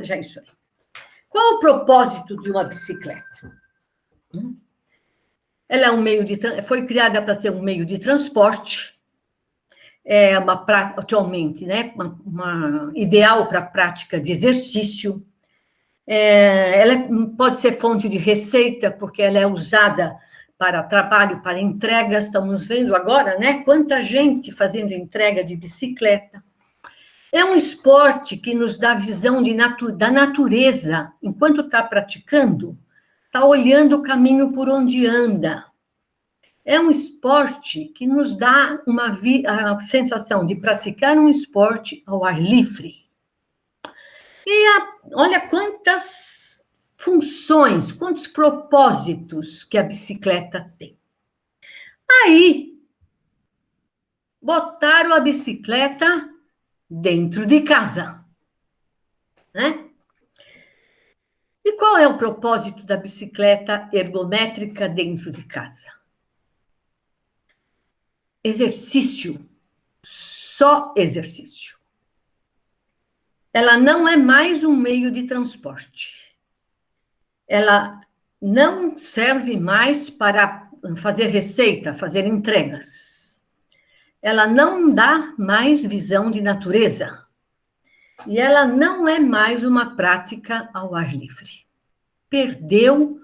já isso aí. Qual o propósito de uma bicicleta? Ela é um meio foi criada para ser um meio de transporte, atualmente, né, ideal para a prática de exercício. Ela pode ser fonte de receita, porque ela é usada para trabalho, para entregas. Estamos vendo agora, né, quanta gente fazendo entrega de bicicleta. É um esporte que nos dá visão da natureza. Enquanto está praticando, está olhando o caminho por onde anda. É um esporte que nos dá a sensação de praticar um esporte ao ar livre. E olha quantas funções, quantos propósitos que a bicicleta tem. Aí, botaram a bicicleta dentro de casa, né? E qual é o propósito da bicicleta ergométrica dentro de casa? Exercício, só exercício. Ela não é mais um meio de transporte. Ela não serve mais para fazer receita, fazer entregas. Ela não dá mais visão de natureza. E ela não é mais uma prática ao ar livre. Perdeu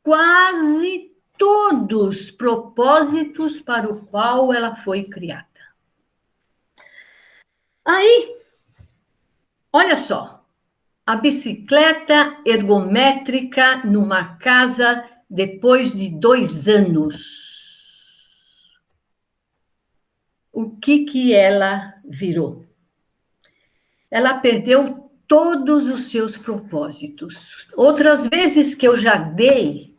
quase todos os propósitos para o qual ela foi criada. Aí, olha só, a bicicleta ergométrica numa casa depois de 2 anos. O que ela virou? Ela perdeu todos os seus propósitos. Outras vezes que eu já dei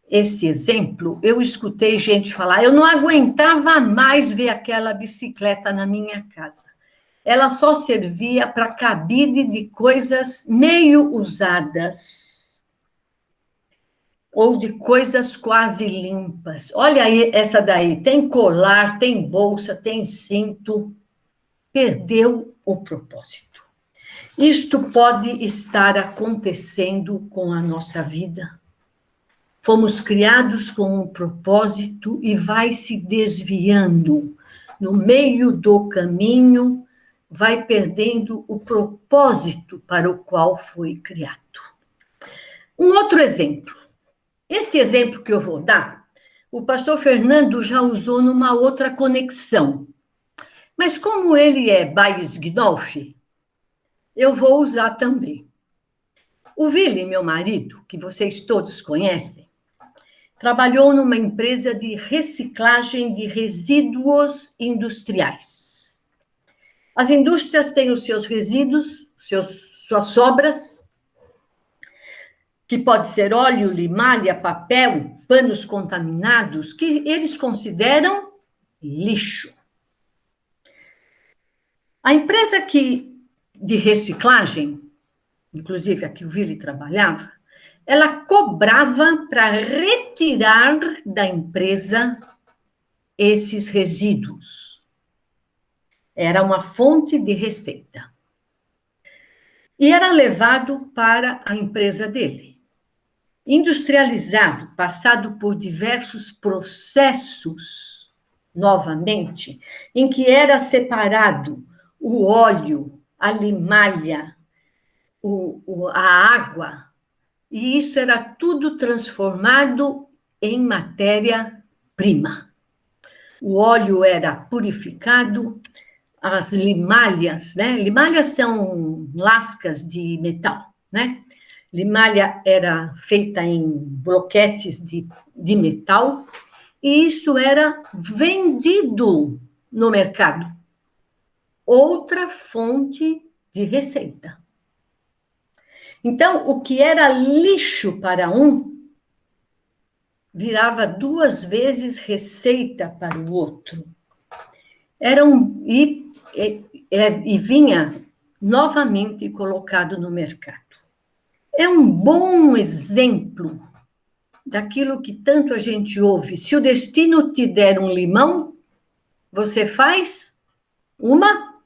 esse exemplo, eu escutei gente falar, eu não aguentava mais ver aquela bicicleta na minha casa. Ela só servia para cabide de coisas meio usadas, ou de coisas quase limpas. Olha aí essa daí, tem colar, tem bolsa, tem cinto. Perdeu o propósito. Isto pode estar acontecendo com a nossa vida. Fomos criados com um propósito e vai se desviando. No meio do caminho, vai perdendo o propósito para o qual foi criado. Um outro exemplo. Esse exemplo que eu vou dar, o pastor Fernando já usou numa outra conexão. Mas como ele é Bayes Gnolf, eu vou usar também. O Willy, meu marido, que vocês todos conhecem, trabalhou numa empresa de reciclagem de resíduos industriais. As indústrias têm os seus resíduos, suas sobras, que pode ser óleo, limalha, papel, panos contaminados, que eles consideram lixo. A empresa de reciclagem, inclusive a que o Willy trabalhava, ela cobrava para retirar da empresa esses resíduos. Era uma fonte de receita. E era levado para a empresa dele. Industrializado, passado por diversos processos, novamente, em que era separado o óleo, a limalha, a água, e isso era tudo transformado em matéria-prima. O óleo era purificado, as limalhas, né? Limalhas são lascas de metal, né? Limalha era feita em bloquetes de metal, e isso era vendido no mercado. Outra fonte de receita. Então, o que era lixo para um, virava 2 vezes receita para o outro. E vinha novamente colocado no mercado. É um bom exemplo daquilo que tanto a gente ouve. Se o destino te der um limão, você faz uma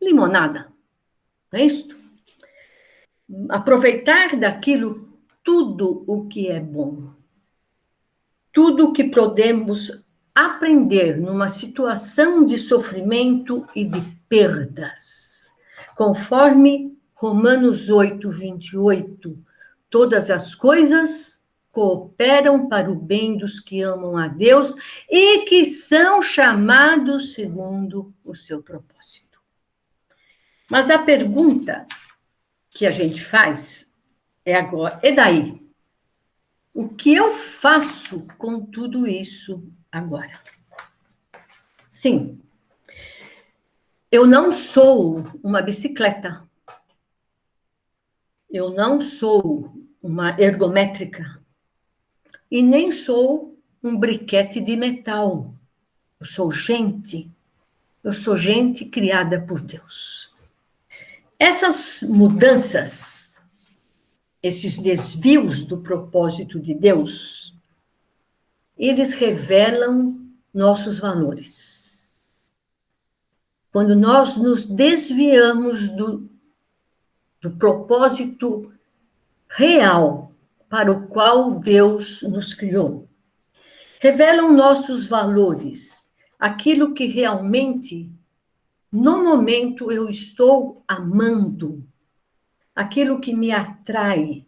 limonada. Não é isso? aproveitar daquilo tudo o que é bom. Tudo o que podemos aprender numa situação de sofrimento e de perdas. Conforme Romanos 8, 28, todas as coisas cooperam para o bem dos que amam a Deus e que são chamados segundo o seu propósito. Mas a pergunta que a gente faz é agora, e daí? O que eu faço com tudo isso agora? Sim, eu não sou uma bicicleta. Eu não sou uma ergométrica. E nem sou um briquete de metal. Eu sou gente. Eu sou gente criada por Deus. Essas mudanças, esses desvios do propósito de Deus, eles revelam nossos valores. Quando nós nos desviamos do propósito real para o qual Deus nos criou, revelam nossos valores, aquilo que realmente, no momento, eu estou amando, aquilo que me atrai,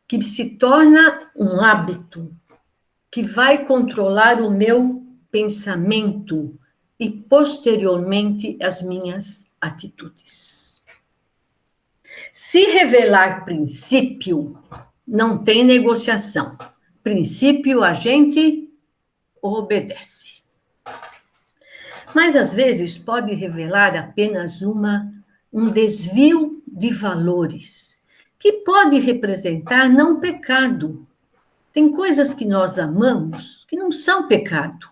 que se torna um hábito, que vai controlar o meu pensamento e, posteriormente, as minhas atitudes. Se revelar princípio, não tem negociação. Princípio, a gente obedece. Mas, às vezes, pode revelar apenas um desvio de valores, que pode representar não pecado. Tem coisas que nós amamos que não são pecado,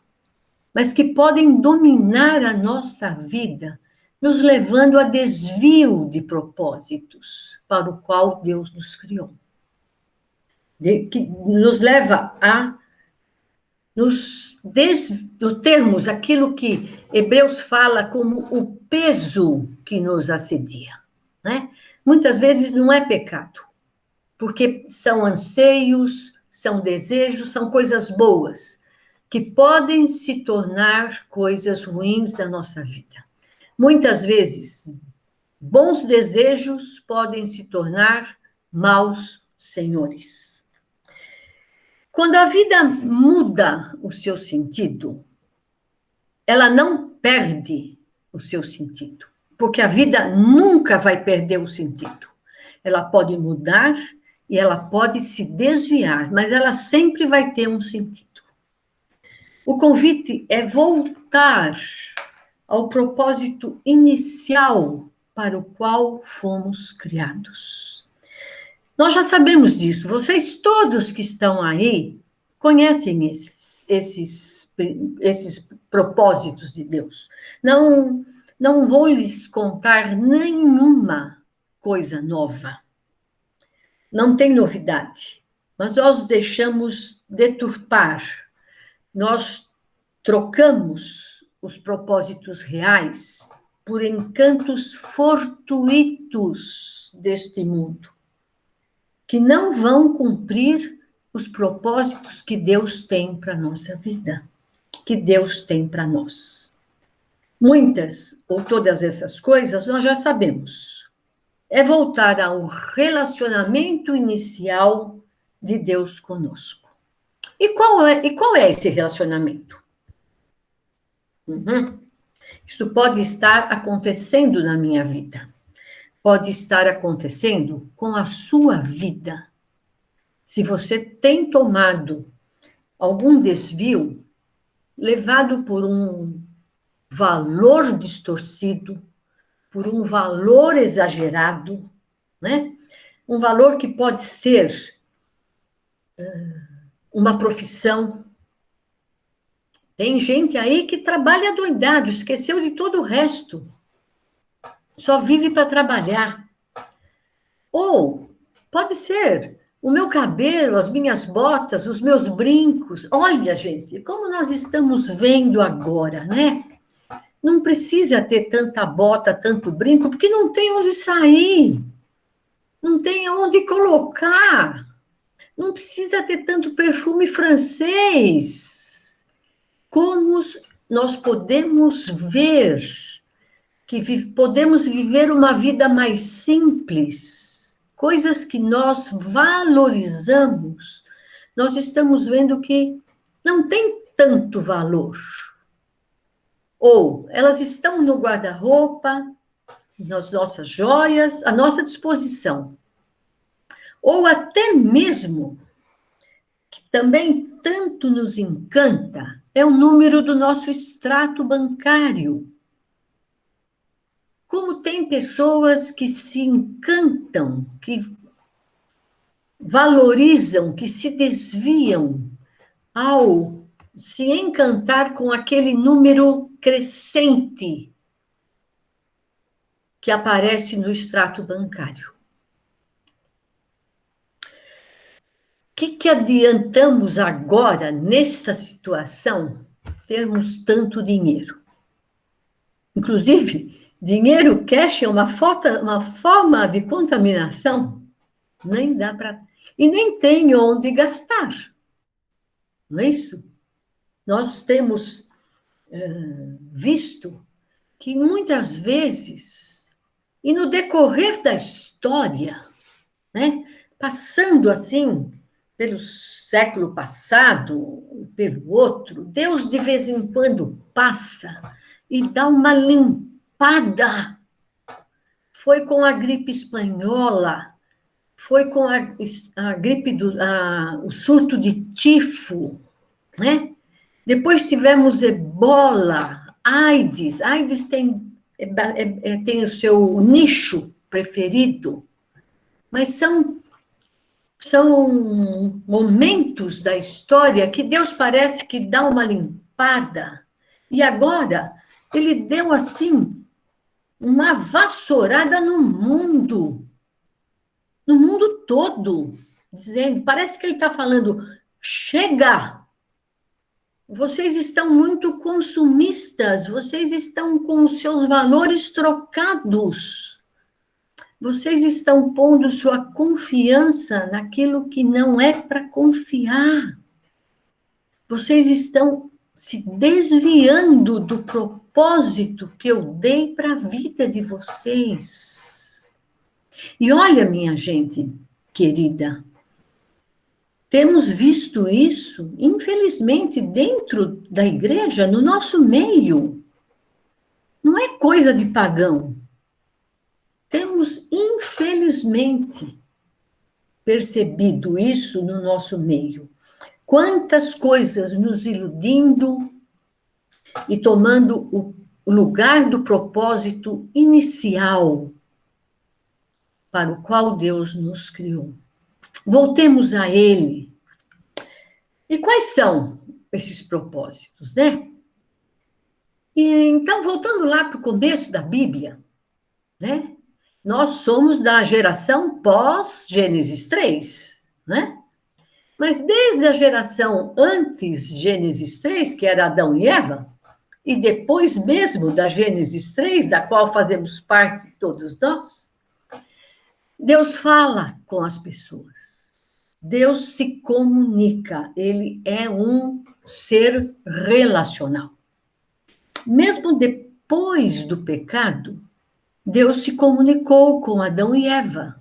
mas que podem dominar a nossa vida, nos levando a desvio de propósitos para o qual Deus nos criou. Que nos leva a nos termos aquilo que Hebreus fala como o peso que nos assedia, né? Muitas vezes não é pecado, porque são anseios, são desejos, são coisas boas, que podem se tornar coisas ruins da nossa vida. Muitas vezes, bons desejos podem se tornar maus senhores. Quando a vida muda o seu sentido, ela não perde o seu sentido, porque a vida nunca vai perder o sentido. Ela pode mudar e ela pode se desviar, mas ela sempre vai ter um sentido. O convite é voltar ao propósito inicial para o qual fomos criados. Nós já sabemos disso. Vocês todos que estão aí conhecem esses propósitos de Deus. Não vou lhes contar nenhuma coisa nova. Não tem novidade. Mas nós deixamos deturpar. Nós trocamos os propósitos reais por encantos fortuitos deste mundo, que não vão cumprir os propósitos que Deus tem para a nossa vida, que Deus tem para nós. Muitas ou todas essas coisas nós já sabemos. É voltar ao relacionamento inicial de Deus conosco. E qual é esse relacionamento? Isso pode estar acontecendo na minha vida. Pode estar acontecendo com a sua vida. Se você tem tomado algum desvio, levado por um valor distorcido, por um valor exagerado, né? Um valor que pode ser uma profissão. Tem gente aí que trabalha doidado, esqueceu de todo o resto. Só vive para trabalhar. Ou pode ser o meu cabelo, as minhas botas, os meus brincos. Olha, gente, como nós estamos vendo agora, né? Não precisa ter tanta bota, tanto brinco, porque não tem onde sair. não tem onde colocar. Não precisa ter tanto perfume francês. Como nós podemos ver que podemos viver uma vida mais simples, coisas que nós valorizamos, nós estamos vendo que não tem tanto valor. Ou elas estão no guarda-roupa, nas nossas joias, à nossa disposição. Ou até mesmo, que também tanto nos encanta, é o número do nosso extrato bancário. Como tem pessoas que se encantam, que valorizam, que se desviam ao se encantar com aquele número crescente que aparece no extrato bancário. O que adiantamos agora, nesta situação, termos tanto dinheiro? Inclusive, dinheiro cash é uma forma de contaminação. Nem dá para... E nem tem onde gastar. Não é isso? Nós temos visto que muitas vezes, e no decorrer da história, né, passando assim pelo século passado, pelo outro, Deus de vez em quando passa e dá uma limpada. Foi com a gripe espanhola, foi com a gripe o surto de tifo, né? Depois tivemos ebola, AIDS. AIDS tem o seu nicho preferido, mas são momentos da história que Deus parece que dá uma limpada. E agora, ele deu assim uma vassourada no mundo todo, dizendo, parece que ele está falando, chega, vocês estão muito consumistas, vocês estão com os seus valores trocados, vocês estão pondo sua confiança naquilo que não é para confiar, vocês estão se desviando do propósito que eu dei para a vida de vocês. E olha, minha gente querida, temos visto isso, infelizmente, dentro da igreja, no nosso meio. Não é coisa de pagão. Temos, infelizmente, percebido isso no nosso meio. Quantas coisas nos iludindo e tomando o lugar do propósito inicial para o qual Deus nos criou. Voltemos a Ele. E quais são esses propósitos, né? E, então, voltando lá para o começo da Bíblia, né? Nós somos da geração pós-Gênesis 3, né? Mas desde a geração antes Gênesis 3, que era Adão e Eva, e depois mesmo da Gênesis 3, da qual fazemos parte todos nós, Deus fala com as pessoas. Deus se comunica. Ele é um ser relacional. Mesmo depois do pecado, Deus se comunicou com Adão e Eva,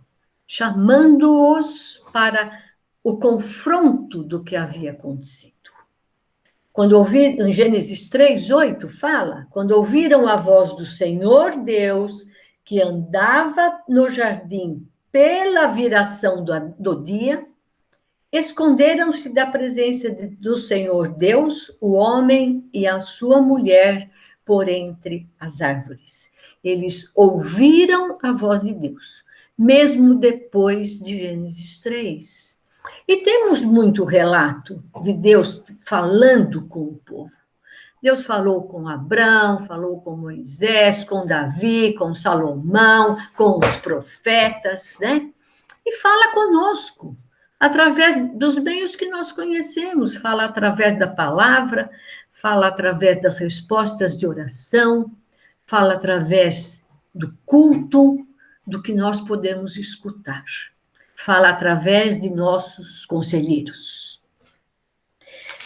chamando-os para o confronto do que havia acontecido. Quando ouviram, em Gênesis 3:8 fala, quando ouviram a voz do Senhor Deus, que andava no jardim pela viração do dia, esconderam-se da presença do Senhor Deus, o homem e a sua mulher, por entre as árvores. Eles ouviram a voz de Deus, mesmo depois de Gênesis 3. E temos muito relato de Deus falando com o povo. Deus falou com Abraão, falou com Moisés, com Davi, com Salomão, com os profetas, né? E fala conosco, através dos meios que nós conhecemos, fala através da palavra, fala através das respostas de oração, fala através do culto, do que nós podemos escutar. Fala através de nossos conselheiros.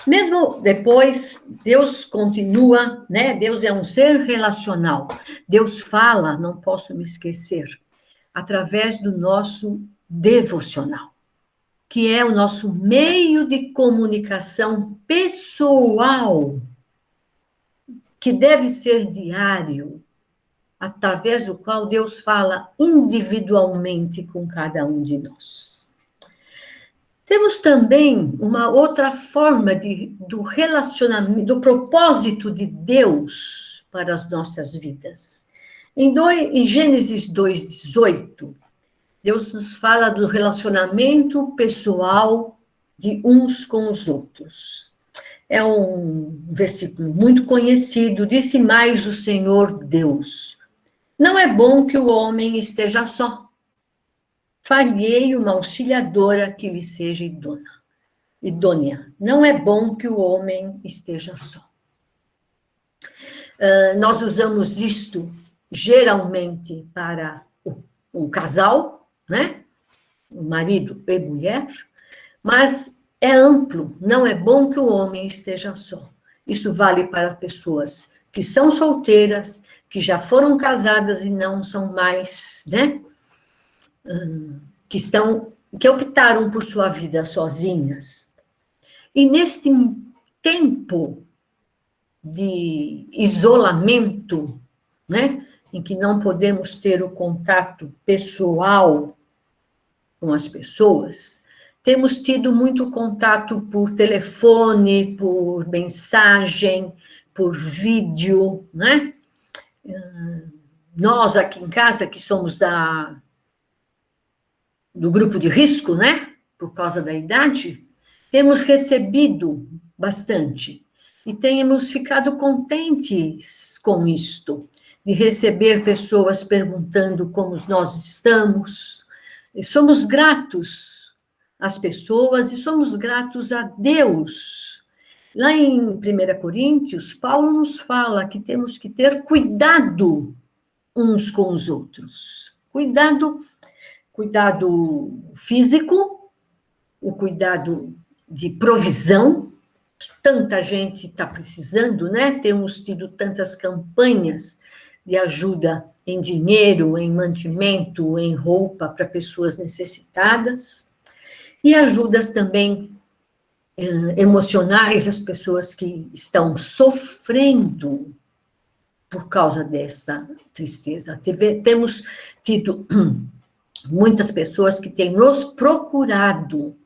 Mesmo depois, Deus continua, né? Deus é um ser relacional. Deus fala, não posso me esquecer, através do nosso devocional, que é o nosso meio de comunicação pessoal, que deve ser diário, através do qual Deus fala individualmente com cada um de nós. Temos também uma outra forma do relacionamento, do propósito de Deus para as nossas vidas. Em Gênesis 2:18, Deus nos fala do relacionamento pessoal de uns com os outros. É um versículo muito conhecido. Disse mais o Senhor Deus: não é bom que o homem esteja só. Far-lhe-ei uma auxiliadora que lhe seja idônea. Não é bom que o homem esteja só. Nós usamos isto geralmente para o casal, né? O marido e mulher, mas é amplo. Não é bom que o homem esteja só. Isto vale para pessoas que são solteiras, que já foram casadas e não são mais, né? Que optaram por sua vida sozinhas. E neste tempo de isolamento, né, em que não podemos ter o contato pessoal com as pessoas, temos tido muito contato por telefone, por mensagem, por vídeo, né? Nós aqui em casa, que somos do grupo de risco, né? Por causa da idade, temos recebido bastante e temos ficado contentes com isto, de receber pessoas perguntando como nós estamos. E somos gratos às pessoas e somos gratos a Deus. Lá em 1 Coríntios, Paulo nos fala que temos que ter cuidado uns com os outros. Cuidado físico, o cuidado de provisão, que tanta gente está precisando, né? Temos tido tantas campanhas de ajuda em dinheiro, em mantimento, em roupa para pessoas necessitadas, e ajudas também emocionais às pessoas que estão sofrendo por causa desta tristeza. Temos tido muitas pessoas que têm nos procurado.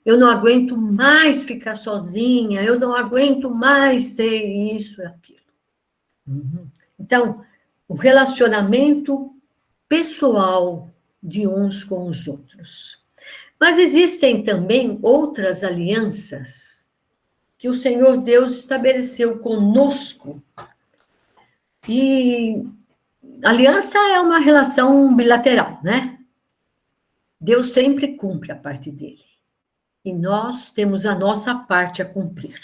Eu não aguento mais ficar sozinha, eu não aguento mais ter isso e aquilo. Então, o relacionamento pessoal de uns com os outros. Mas existem também outras alianças que o Senhor Deus estabeleceu conosco. E aliança é uma relação bilateral, né? Deus sempre cumpre a parte dele. E nós temos a nossa parte a cumprir.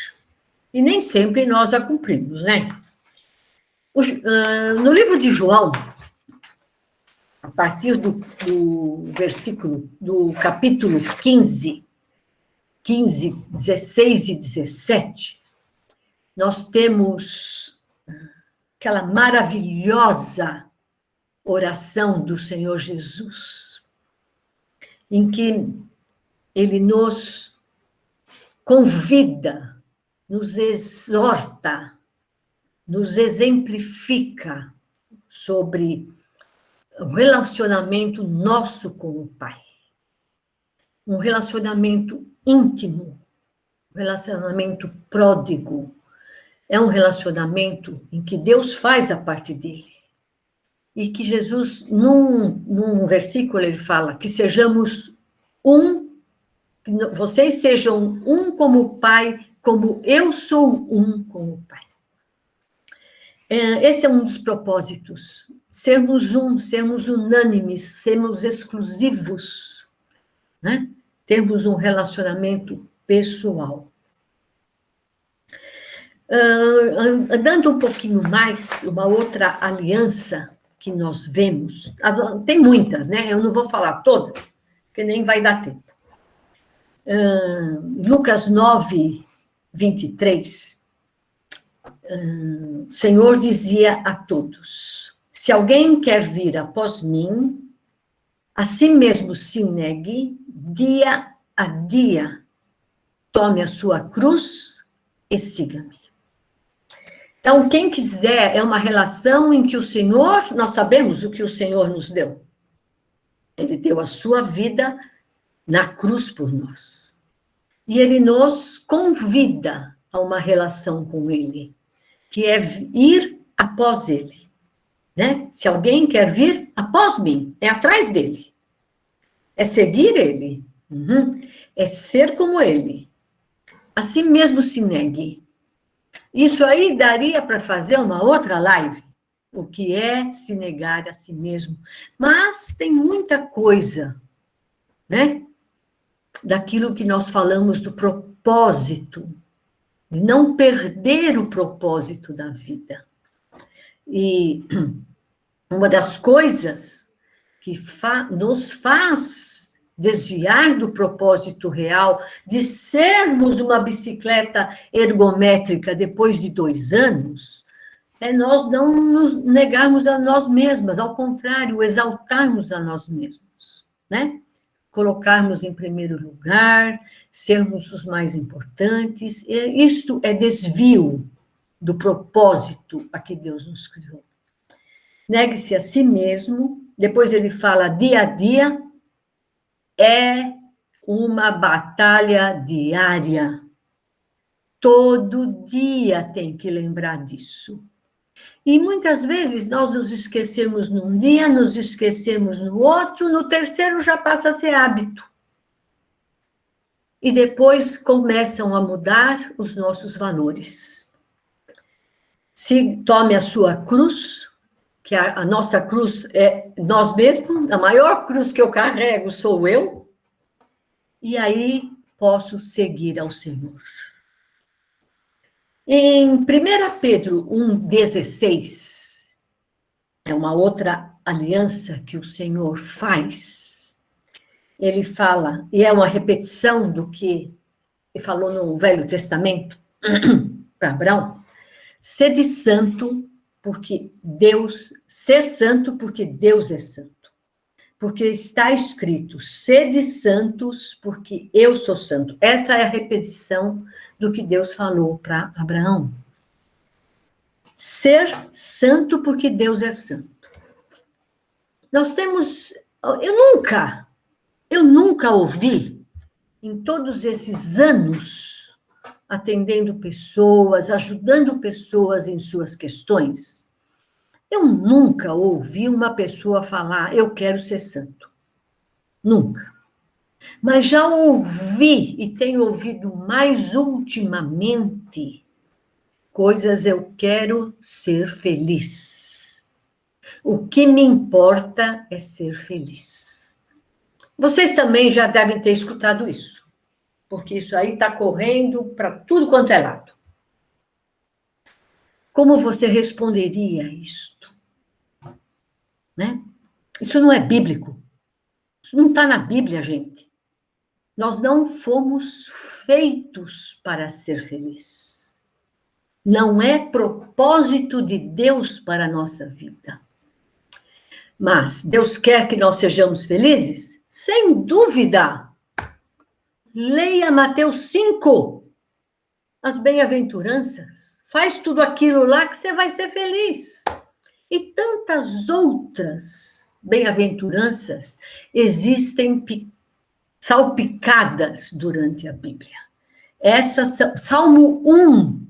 E nem sempre nós a cumprimos, né? No livro de João, a partir do versículo, do capítulo 15, 16 e 17, nós temos aquela maravilhosa oração do Senhor Jesus, em que ele nos convida, nos exorta, nos exemplifica sobre o relacionamento nosso com o Pai. Um relacionamento íntimo, um relacionamento pródigo. É um relacionamento em que Deus faz a parte dele. E que Jesus, num versículo, ele fala que sejamos que vocês sejam um como o Pai, como eu sou um com o Pai. Esse é um dos propósitos, sermos unânimes, sermos exclusivos, né? Termos um relacionamento pessoal. Andando um pouquinho mais, uma outra aliança que nós vemos, tem muitas, né? Eu não vou falar todas, porque nem vai dar tempo. Lucas 9, 23, o Senhor dizia a todos: se alguém quer vir após mim, a si mesmo se negue, dia a dia, tome a sua cruz e siga-me. Então, quem quiser, é uma relação em que o Senhor, nós sabemos o que o Senhor nos deu. Ele deu a sua vida na cruz por nós. E ele nos convida a uma relação com ele, que é ir após ele. Né? Se alguém quer vir após mim, é atrás dele. É seguir ele. É ser como ele. Assim mesmo se negue. Isso aí daria para fazer uma outra live. O que é se negar a si mesmo. Mas tem muita coisa, né? Daquilo que nós falamos do propósito, de não perder o propósito da vida. E uma das coisas que nos faz desviar do propósito real, de sermos uma bicicleta ergométrica depois de 2 anos, é nós não nos negarmos a nós mesmas, ao contrário, exaltarmos a nós mesmos, né? Colocarmos em primeiro lugar, sermos os mais importantes. Isto é desvio do propósito a que Deus nos criou. Negue-se a si mesmo, depois ele fala dia a dia, é uma batalha diária. Todo dia tem que lembrar disso. E muitas vezes nós nos esquecemos num dia, nos esquecemos no outro, no terceiro já passa a ser hábito. E depois começam a mudar os nossos valores. Se tome a sua cruz, que a nossa cruz é nós mesmos, a maior cruz que eu carrego sou eu, e aí posso seguir ao Senhor. Em 1 Pedro 1,16, é uma outra aliança que o Senhor faz. Ele fala, e é uma repetição do que ele falou no Velho Testamento para Abraão: sede santo, porque Deus, ser santo porque Deus é santo. Porque está escrito, sede santos, porque eu sou santo. Essa é a repetição do que Deus falou para Abraão. Ser santo porque Deus é santo. Nós temos, eu nunca ouvi, em todos esses anos, atendendo pessoas, ajudando pessoas em suas questões, eu nunca ouvi uma pessoa falar, eu quero ser santo. Nunca. Mas já ouvi, e tenho ouvido mais ultimamente, coisas, eu quero ser feliz. O que me importa é ser feliz. Vocês também já devem ter escutado isso, porque isso aí está correndo para tudo quanto é lado. Como você responderia a isto? Né? Isso não é bíblico. Isso não está na Bíblia, gente. Nós não fomos feitos para ser felizes. Não é propósito de Deus para a nossa vida. Mas Deus quer que nós sejamos felizes? Sem dúvida. Leia Mateus 5, as bem-aventuranças. Faz tudo aquilo lá que você vai ser feliz. E tantas outras bem-aventuranças existem salpicadas durante a Bíblia. Salmo 1,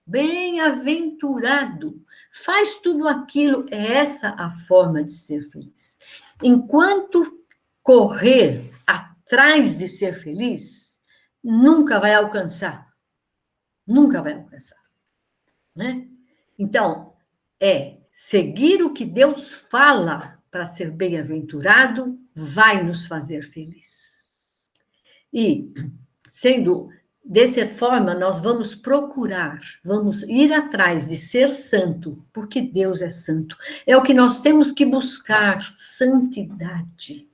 bem-aventurado, faz tudo aquilo, é essa a forma de ser feliz. Enquanto correr atrás de ser feliz, nunca vai alcançar. Nunca vai alcançar. Né? Então, seguir o que Deus fala para ser bem-aventurado vai nos fazer feliz. E, sendo Dessa forma, nós vamos procurar, vamos ir atrás de ser santo, porque Deus é santo. É o que nós temos que buscar, santidade.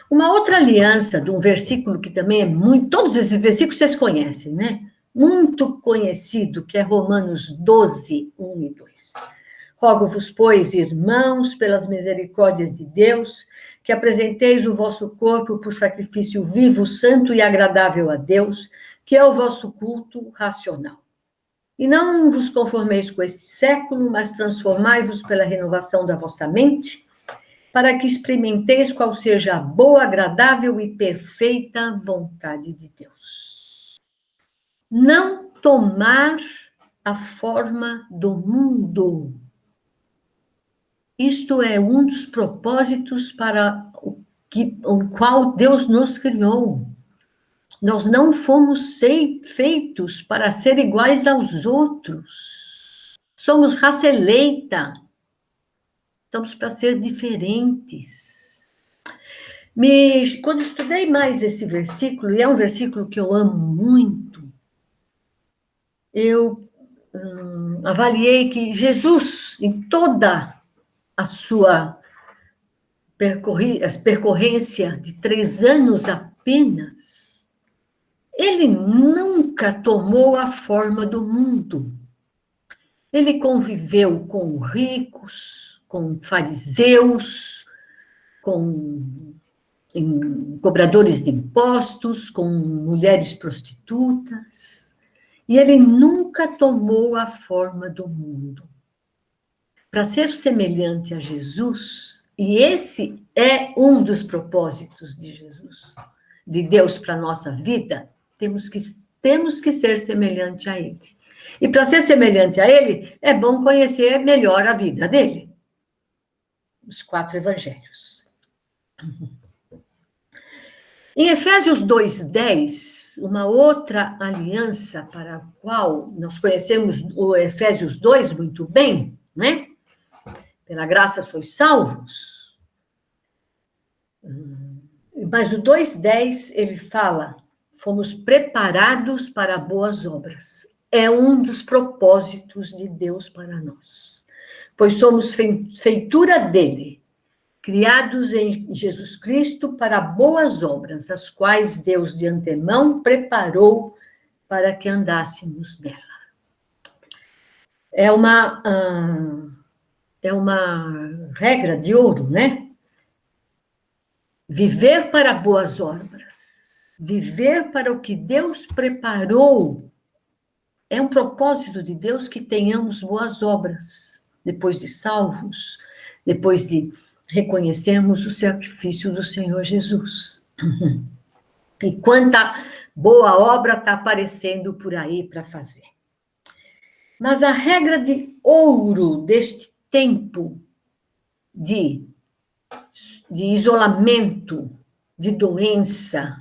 Uma outra aliança de um versículo que também é muito... Todos esses versículos vocês conhecem, né? Muito conhecido, que é Romanos 12, 1 e 2. Rogo-vos, pois, irmãos, pelas misericórdias de Deus, que apresenteis o vosso corpo por sacrifício vivo, santo e agradável a Deus, que é o vosso culto racional. E não vos conformeis com este século, mas transformai-vos pela renovação da vossa mente, para que experimenteis qual seja a boa, agradável e perfeita vontade de Deus. Não tomar a forma do mundo. Isto é um dos propósitos para o qual Deus nos criou. Nós não fomos feitos para ser iguais aos outros. Somos raça eleita. Estamos para ser diferentes. Quando estudei mais esse versículo, e é um versículo que eu amo muito, eu avaliei que Jesus, em toda a sua percorrência de 3 anos apenas, ele nunca tomou a forma do mundo. Ele conviveu com ricos, com fariseus, com cobradores de impostos, com mulheres prostitutas, e ele nunca tomou a forma do mundo. Para ser semelhante a Jesus, e esse é um dos propósitos de Jesus, de Deus para a nossa vida, temos que ser semelhante a ele. E para ser semelhante a ele, é bom conhecer melhor a vida dele. Os 4 evangelhos. Em Efésios 2:10, uma outra aliança para a qual nós conhecemos o Efésios 2 muito bem, né? Pela graça sois salvos. Mas o 2:10, ele fala, fomos preparados para boas obras. É um dos propósitos de Deus para nós. Pois somos feitura dele, criados em Jesus Cristo para boas obras, as quais Deus de antemão preparou para que andássemos dela. É uma regra de ouro, né? Viver para boas obras, viver para o que Deus preparou. É um propósito de Deus que tenhamos boas obras, depois de salvos, depois de reconhecermos o sacrifício do Senhor Jesus. E quanta boa obra está aparecendo por aí para fazer. Mas a regra de ouro deste tempo de isolamento, de doença,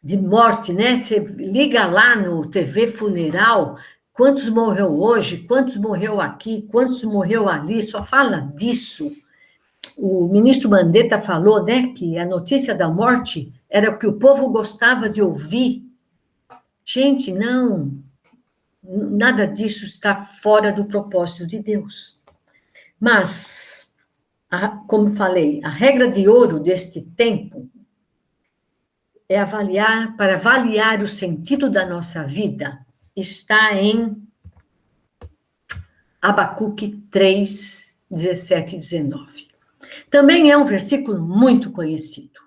de morte, né? Você liga lá no TV Funeral, quantos morreu hoje, quantos morreu aqui, quantos morreu ali, só fala disso. O ministro Mandetta falou, né, que a notícia da morte era o que o povo gostava de ouvir. Gente, não, nada disso está fora do propósito de Deus. Mas, como falei, a regra de ouro deste tempo é para avaliar o sentido da nossa vida, está em Abacuque 3, 17 e 19. Também é um versículo muito conhecido.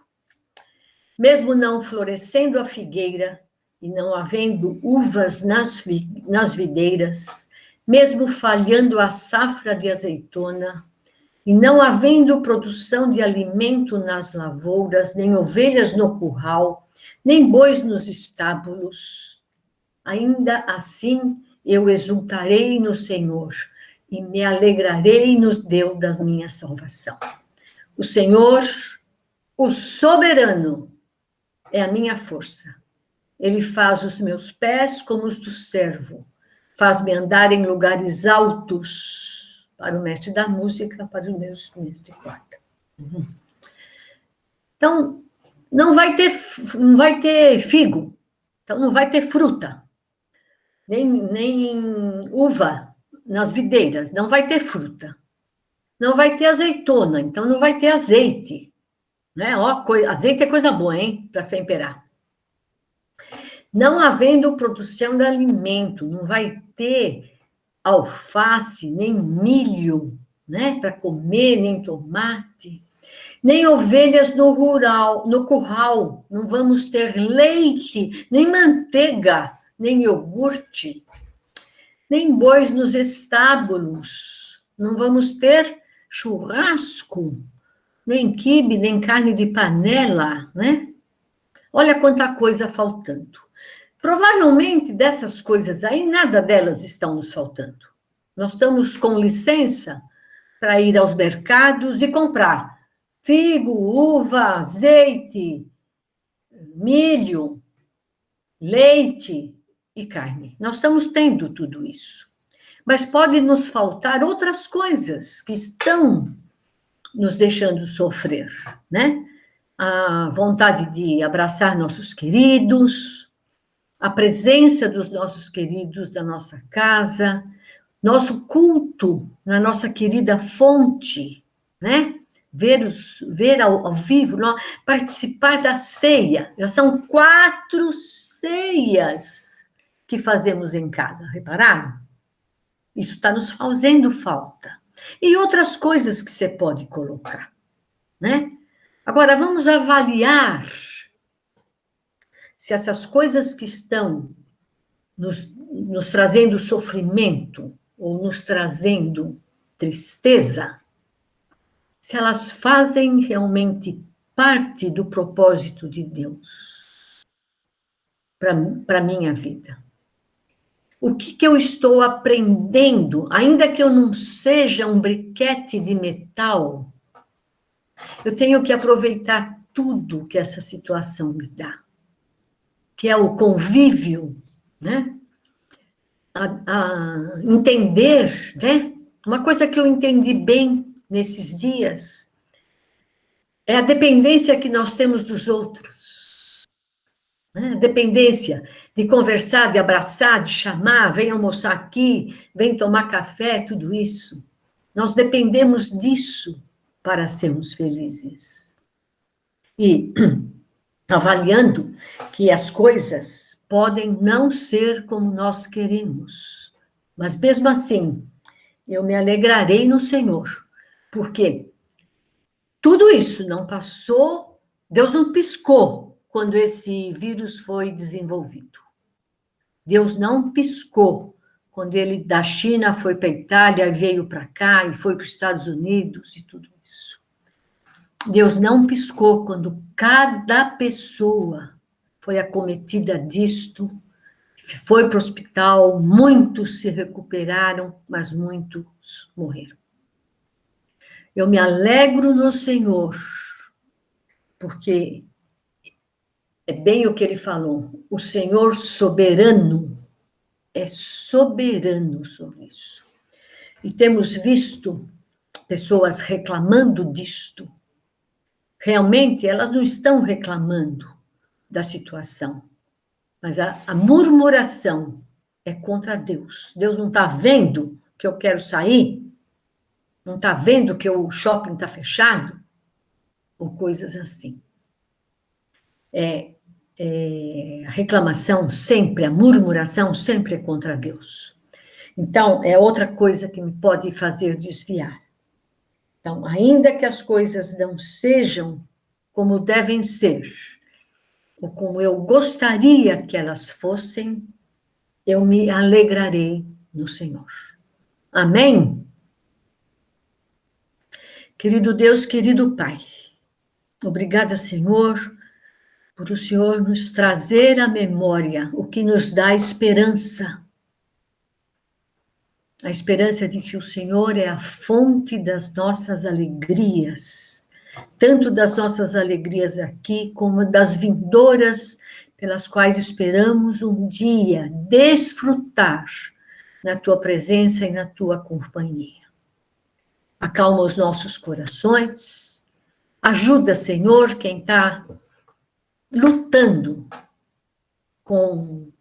Mesmo não florescendo a figueira e não havendo uvas nas videiras, mesmo falhando a safra de azeitona, e não havendo produção de alimento nas lavouras, nem ovelhas no curral, nem bois nos estábulos, ainda assim eu exultarei no Senhor e me alegrarei no Deus da minha salvação. O Senhor, o soberano, é a minha força. Ele faz os meus pés como os do servo, faz-me andar em lugares altos, para o mestre da música, para os meus instrumentos de corda. Então, não vai ter figo, então não vai ter fruta, nem uva nas videiras, não vai ter fruta. Não vai ter azeitona, então não vai ter azeite. Né? Ó, azeite é coisa boa, hein? Para temperar. Não havendo produção de alimento, não vai ter alface, nem milho, né? Para comer, nem tomate, nem ovelhas no curral, não vamos ter leite, nem manteiga, nem iogurte, nem bois nos estábulos, não vamos ter churrasco, nem quibe, nem carne de panela, né? Olha quanta coisa faltando. Provavelmente dessas coisas aí, nada delas estão nos faltando. Nós estamos com licença para ir aos mercados e comprar figo, uva, azeite, milho, leite e carne. Nós estamos tendo tudo isso. Mas pode nos faltar outras coisas que estão nos deixando sofrer, né? A vontade de abraçar nossos queridos, a presença dos nossos queridos da nossa casa, nosso culto na nossa querida fonte, né? Ver ao vivo, participar da ceia. Já são 4 ceias que fazemos em casa, repararam? Isso está nos fazendo falta. E outras coisas que você pode colocar, né? Agora, vamos avaliar se essas coisas que estão nos trazendo sofrimento ou nos trazendo tristeza, se elas fazem realmente parte do propósito de Deus para a minha vida. O que eu estou aprendendo, ainda que eu não seja um briquete de metal, eu tenho que aproveitar tudo que essa situação me dá, que é o convívio, né? A entender, né? Uma coisa que eu entendi bem nesses dias é a dependência que nós temos dos outros. Né? A dependência de conversar, de abraçar, de chamar, vem almoçar aqui, vem tomar café, tudo isso. Nós dependemos disso para sermos felizes. E avaliando que as coisas podem não ser como nós queremos, mas mesmo assim, eu me alegrarei no Senhor, porque tudo isso não passou, Deus não piscou quando esse vírus foi desenvolvido. Deus não piscou quando ele da China foi para a Itália, veio para cá e foi para os Estados Unidos e tudo isso. Deus não piscou quando cada pessoa foi acometida disto, foi para o hospital, muitos se recuperaram, mas muitos morreram. Eu me alegro no Senhor, porque é bem o que ele falou, o Senhor soberano é soberano sobre isso. E temos visto pessoas reclamando disto. Realmente, elas não estão reclamando da situação, mas a murmuração é contra Deus. Deus não está vendo que eu quero sair? Não está vendo que o shopping está fechado? Ou coisas assim. A reclamação sempre, a murmuração sempre é contra Deus. Então, é outra coisa que me pode fazer desviar. Então, ainda que as coisas não sejam como devem ser, ou como eu gostaria que elas fossem, eu me alegrarei no Senhor. Amém? Querido Deus, querido Pai, obrigada, Senhor, por o Senhor nos trazer à memória o que nos dá esperança. A esperança de que o Senhor é a fonte das nossas alegrias, tanto das nossas alegrias aqui, como das vindouras, pelas quais esperamos um dia desfrutar na Tua presença e na Tua companhia. Acalma os nossos corações, ajuda, Senhor, quem está lutando com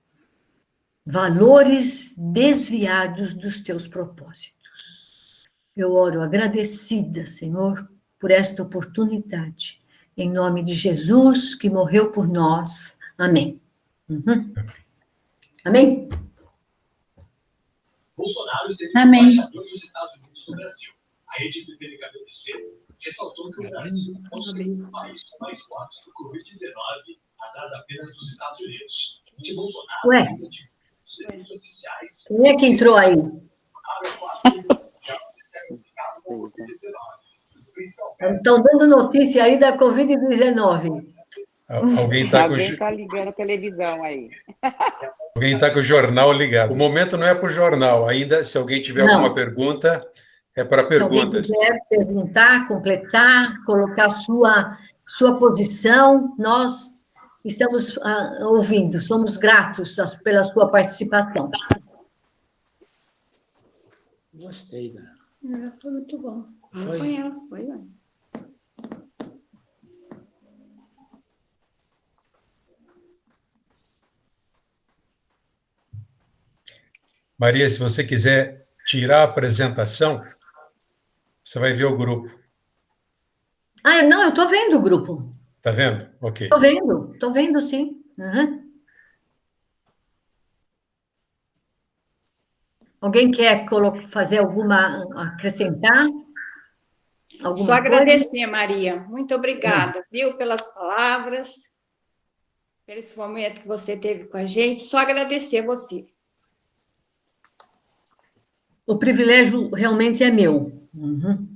valores desviados dos teus propósitos. Eu oro agradecida, Senhor, por esta oportunidade. Em nome de Jesus, que morreu por nós. Amém. Uhum. Amém? Bolsonaro esteve Amém. no embaixador dos Estados Unidos no Brasil. A rede do BBC ressaltou que o Brasil pode ser o país com mais mortes do Covid-19, atrás apenas dos Estados Unidos. Que Bolsonaro Ué, os oficiais quem é que entrou aí? Estão dando notícia aí da Covid-19. Alguém está com, Alguém está ligando a televisão aí. alguém tá com o jornal ligado. O momento não é para o jornal. Ainda, se alguém tiver Não. alguma pergunta, é para Se alguém perguntas. quiser perguntar, completar, colocar sua posição, nós estamos ouvindo, somos gratos pela sua participação. Gostei, né? Foi muito bom. Foi? Foi. Maria, se você quiser tirar a apresentação, você vai ver o grupo. Ah, não, eu estou vendo o grupo. Está vendo? Ok. Estou vendo sim. Uhum. Alguém quer fazer acrescentar? Alguma Só coisa? agradecer, Maria. Muito obrigada, viu, pelas palavras, por esse momento que você teve com a gente. Só agradecer você. O privilégio realmente é meu. Uhum.